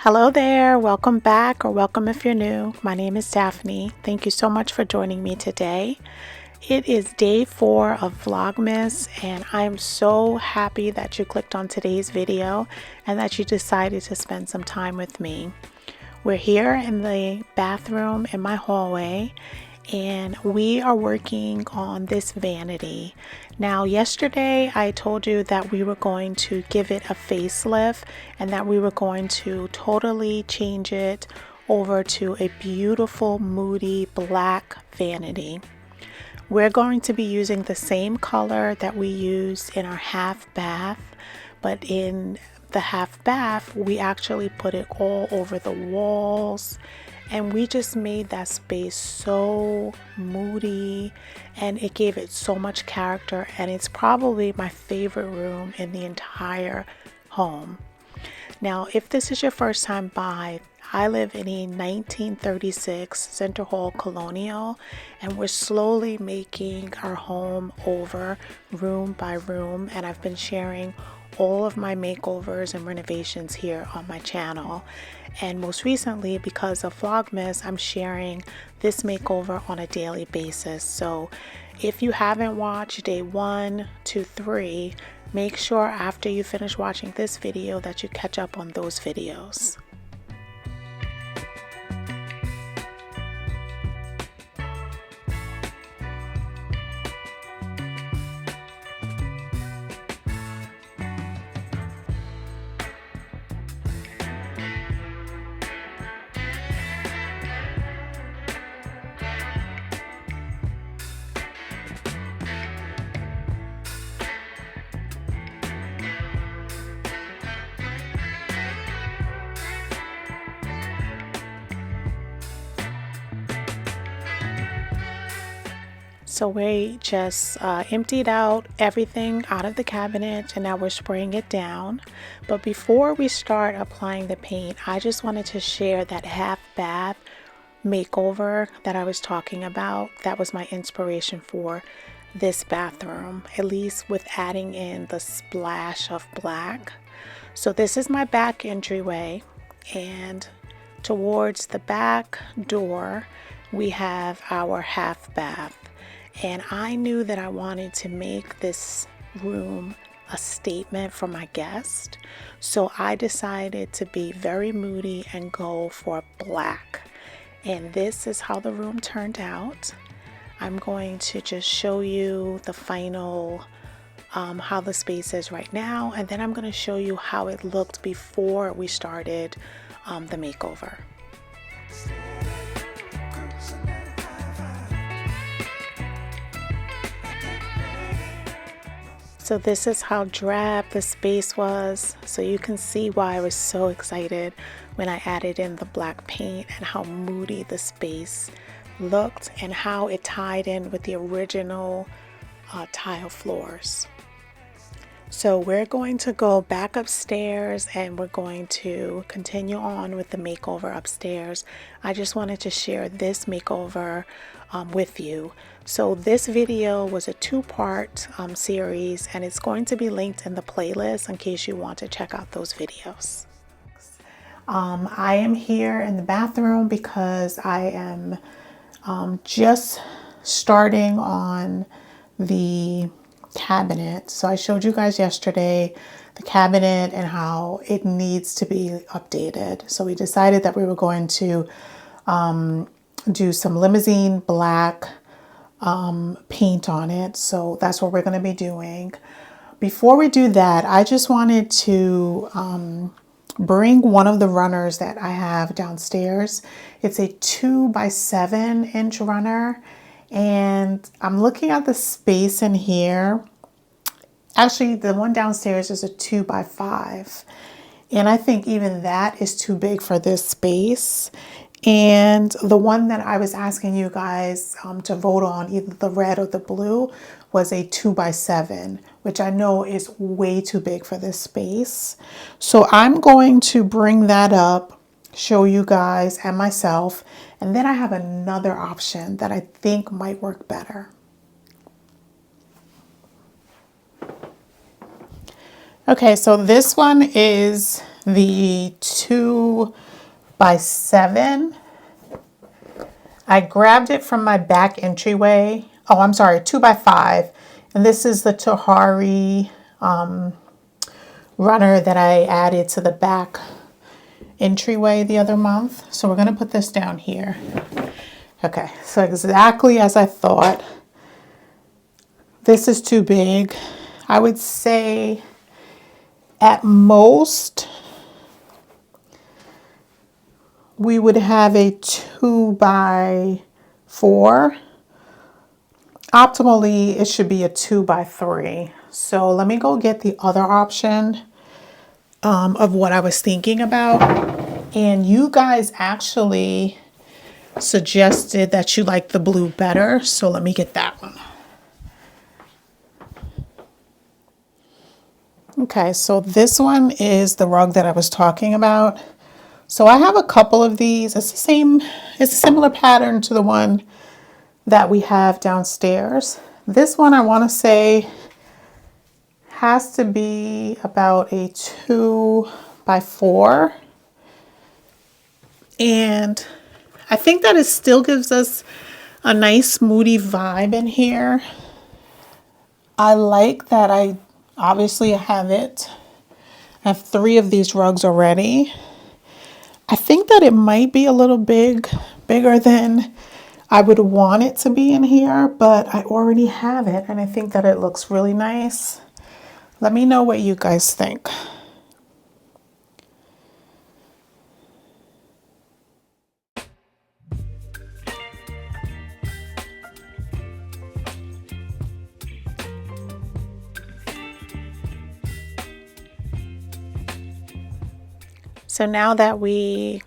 Hello there, welcome back or welcome if you're new. My name is Daphne. Thank you so much for joining me today. It is day 4 of Vlogmas and I'm so happy that you clicked on today's video and that you decided to spend some time with me. We're here in the bathroom in my hallway and we are working on this vanity. Now yesterday I told you that we were going to give it a facelift and that we were going to totally change it over to a beautiful moody black vanity. We're going to be using the same color that we used in our half bath, but in the half bath we actually put it all over the walls and we just made that space so moody and it gave it so much character, and it's probably my favorite room in the entire home. Now if this is your first time by, I live in a 1936 Center Hall Colonial and we're slowly making our home over room by room, and I've been sharing all of my makeovers and renovations here on my channel. And most recently, because of Vlogmas, I'm sharing this makeover on a daily basis. So if you haven't watched day 1 to 3, make sure after you finish watching this video that you catch up on those videos. So we just emptied out everything out of the cabinet and now we're spraying it down. But before we start applying the paint, I just wanted to share that half bath makeover that I was talking about. That was my inspiration for this bathroom, at least with adding in the splash of black. So this is my back entryway, and towards the back door we have our half bath. And I knew that I wanted to make this room a statement for my guest. So I decided to be very moody and go for black. And this is how the room turned out. I'm going to just show you the final, how the space is right now. And then I'm going to show you how it looked before we started the makeover. So this is how drab the space was. So you can see why I was so excited when I added in the black paint and how moody the space looked and how it tied in with the original tile floors. So we're going to go back upstairs and we're going to continue on with the makeover upstairs. I just wanted to share this makeover with you. So this video was a 2-part series and it's going to be linked in the playlist in case you want to check out those videos. I am here in the bathroom because I am just starting on the cabinet. So I showed you guys yesterday the cabinet and how it needs to be updated. So we decided that we were going to do some limousine black paint on it. So that's what we're going to be doing. Before we do that, I just wanted to bring one of the runners that I have downstairs. It's a 2x7-inch runner. And I'm looking at the space in here. Actually, the one downstairs is a 2x5. And I think even that is too big for this space. And the one that I was asking you guys to vote on, either the red or the blue, was a 2x7, which I know is way too big for this space. So I'm going to bring that up, show you guys and myself, and then I have another option that I think might work better. Okay, so this one is the 2 2x7. I grabbed it from my back entryway. Oh, I'm sorry, 2x5. And this is the Tahari runner that I added to the back entryway the other month. So we're going to put this down here. Okay, so exactly as I thought. This is too big. I would say at most we would have a 2x4. Optimally, it should be a 2x3. So let me go get the other option of what I was thinking about. And you guys actually suggested that you like the blue better. So let me get that one. Okay, so this one is the rug that I was talking about. So I have a couple of these. It's a similar pattern to the one that we have downstairs. This one I want to say has to be about a 2x4. And I think that it still gives us a nice moody vibe in here. I like that I obviously have it. I have 3 of these rugs already. I think that it might be a little bigger than I would want it to be in here, but I already have it and I think that it looks really nice. Let me know what you guys think. So now that we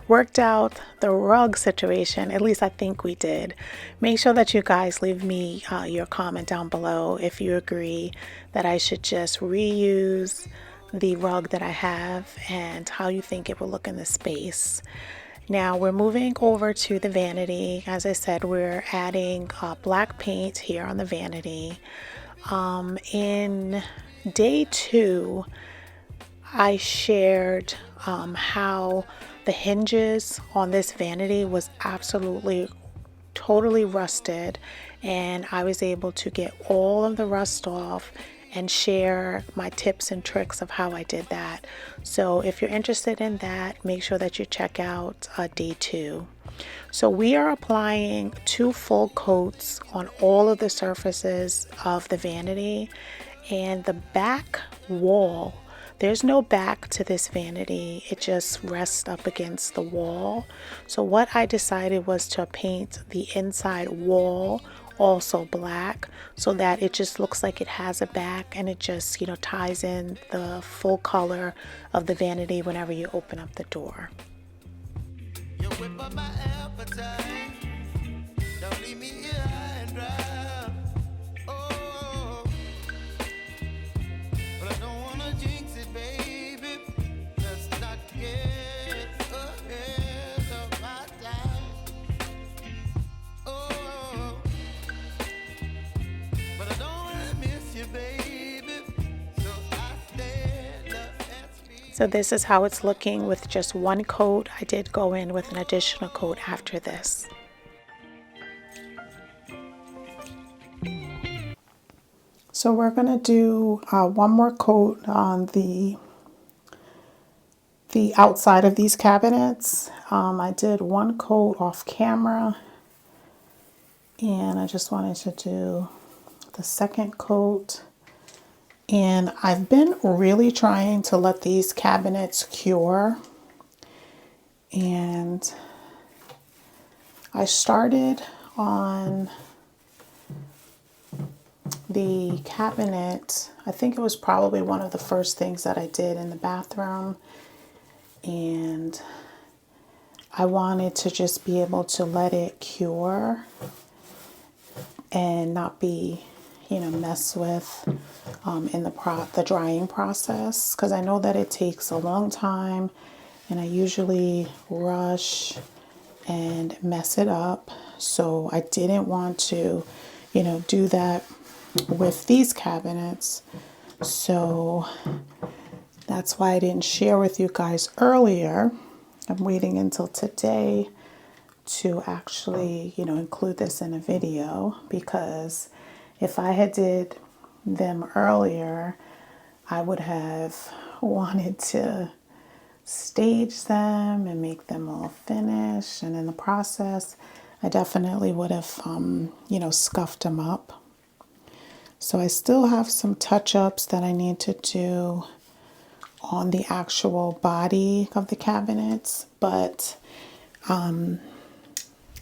worked out the rug situation, at least I think we did, make sure that you guys leave me your comment down below if you agree that I should just reuse the rug that I have and how you think it will look in the space. Now we're moving over to the vanity. As I said, we're adding black paint here on the vanity. In day 2, I shared how the hinges on this vanity was absolutely totally rusted, and I was able to get all of the rust off and share my tips and tricks of how I did that. So if you're interested in that, make sure that you check out day 2. So we are applying 2 full coats on all of the surfaces of the vanity, and the back wall, there's no back to this vanity. It just rests up against the wall. So what I decided was to paint the inside wall also black so that it just looks like it has a back, and it just, ties in the full color of the vanity whenever you open up the door. You whip up my appetite. Don't leave me here high and dry. Oh, but I don't wanna jinx it, baby. Let's not get ahead of my time. Oh, but I don't wanna miss you, baby. So I stand up and speak. So this is how it's looking with just 1 coat. I did go in with an additional coat after this. So we're going to do 1 more coat on the outside of these cabinets. I did 1 coat off camera, and I just wanted to do the 2nd coat. And I've been really trying to let these cabinets cure, and I started on the cabinet. I think it was probably one of the first things that I did in the bathroom, and I wanted to just be able to let it cure and not be, messed with in the drying process, because I know that it takes a long time and I usually rush and mess it up. So I didn't want to, do that with these cabinets. So That's why I didn't share with you guys earlier. I'm waiting until today to actually, include this in a video, because if I had did them earlier, I would have wanted to stage them and make them all finished. And in the process, I definitely would have, scuffed them up. So I still have some touch-ups that I need to do on the actual body of the cabinets, but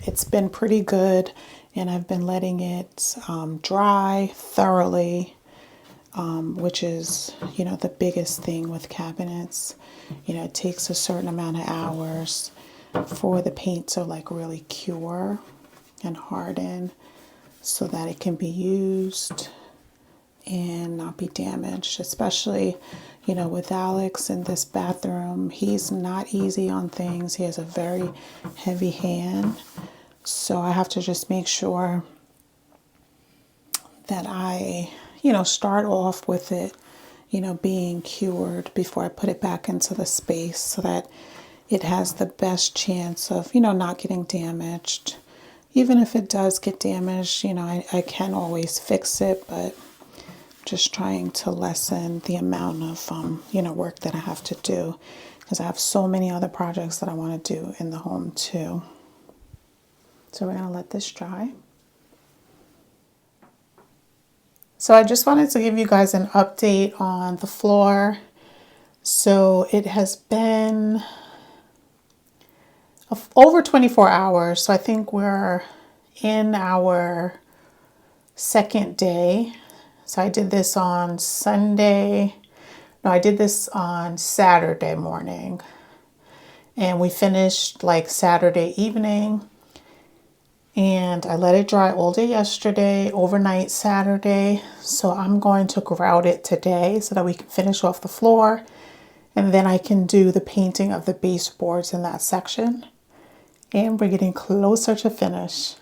it's been pretty good, and I've been letting it dry thoroughly, which is, the biggest thing with cabinets. It takes a certain amount of hours for the paint to like really cure and harden so that it can be used and not be damaged, especially, with Alex in this bathroom. He's not easy on things. He has a very heavy hand. So I have to just make sure that I, start off with it, being cured before I put it back into the space so that it has the best chance of, not getting damaged. Even if it does get damaged, I can always fix it, but just trying to lessen the amount of, work that I have to do, because I have so many other projects that I want to do in the home too. So we're going to let this dry. So I just wanted to give you guys an update on the floor. So it has been over 24 hours. So I think we're in our second day. So I did this on Sunday. No, I did this on Saturday morning. And we finished like Saturday evening. And I let it dry all day yesterday, overnight Saturday. So I'm going to grout it today so that we can finish off the floor. And then I can do the painting of the baseboards in that section. And we're getting closer to finish.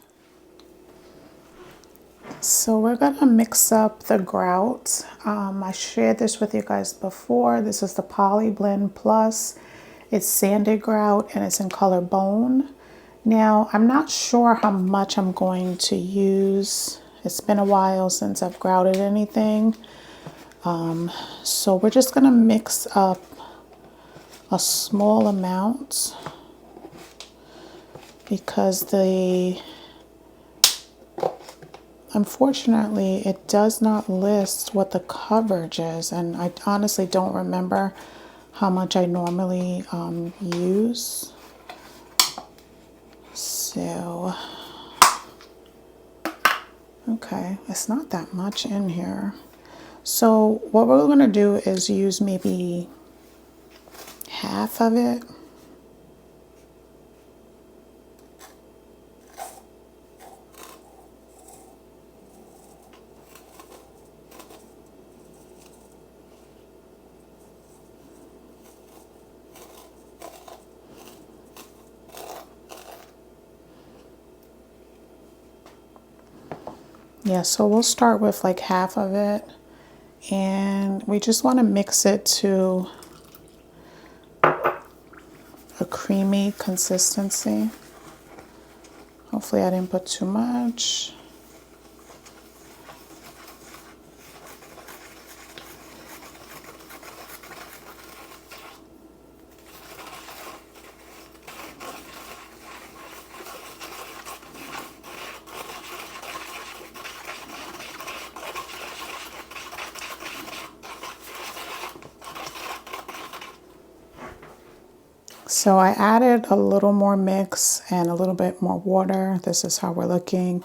So we're going to mix up the grout. I shared this with you guys before. This is the Poly Blend Plus. It's sanded grout and it's in color bone. Now, I'm not sure how much I'm going to use. It's been a while since I've grouted anything. So we're just going to mix up a small amount because unfortunately, it does not list what the coverage is. And I honestly don't remember how much I normally use. So, okay, it's not that much in here. So what we're going to do is use maybe half of it. Yeah, so we'll start with like half of it, and we just want to mix it to a creamy consistency. Hopefully I didn't put too much. So I added a little more mix and a little bit more water. This is how we're looking.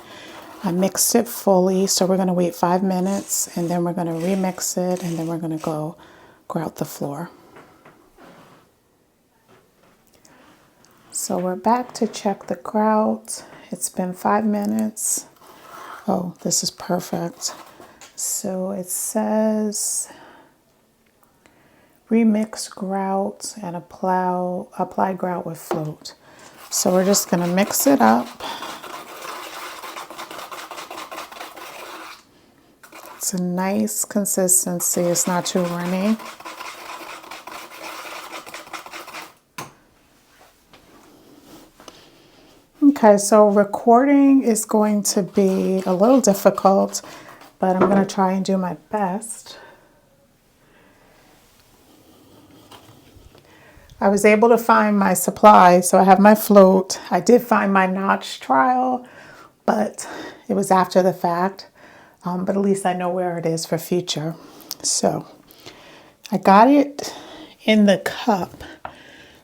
I mixed it fully, so we're going to wait 5 minutes and then we're going to remix it and then we're going to go grout the floor. So we're back to check the grout. It's been 5 minutes. Oh, this is perfect. So it says remix grout and apply grout with float. So we're just going to mix it up. It's a nice consistency. It's not too runny. Okay, so recording is going to be a little difficult, but I'm going to try and do my best. I was able to find my supplies, so I have my float. I did find my notch trowel, but it was after the fact. But at least I know where it is for future. So I got it in the cup.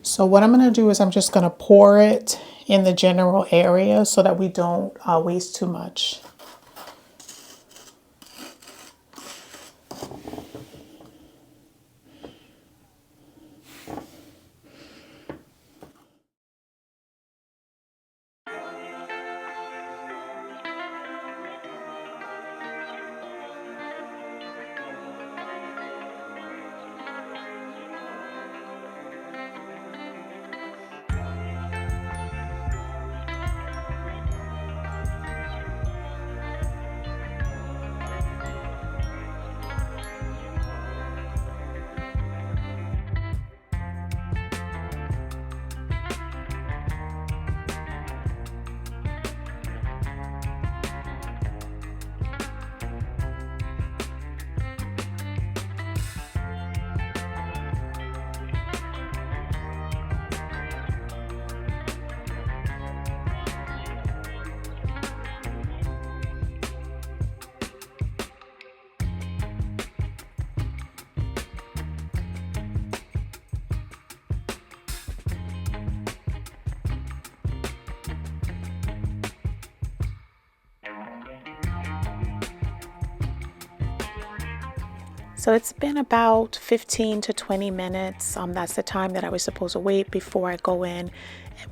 So what I'm going to do is I'm just going to pour it in the general area so that we don't waste too much. So it's been about 15 to 20 minutes. That's the time that I was supposed to wait before I go in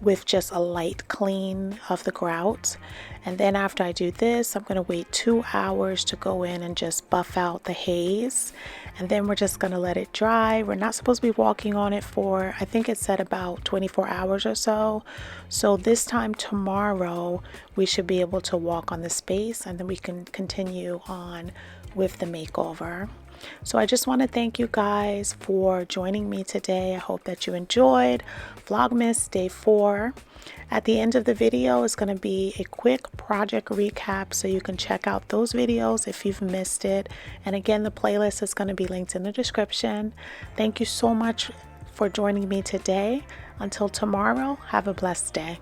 with just a light clean of the grout. And then after I do this, I'm going to wait 2 hours to go in and just buff out the haze. And then we're just going to let it dry. We're not supposed to be walking on it for, I think it said about 24 hours or so. So this time tomorrow, we should be able to walk on the space, and then we can continue on with the makeover. So I just want to thank you guys for joining me today. I hope that you enjoyed Vlogmas Day 4. At the end of the video is going to be a quick project recap, so you can check out those videos if you've missed it. And again, the playlist is going to be linked in the description. Thank you so much for joining me today. Until tomorrow, have a blessed day.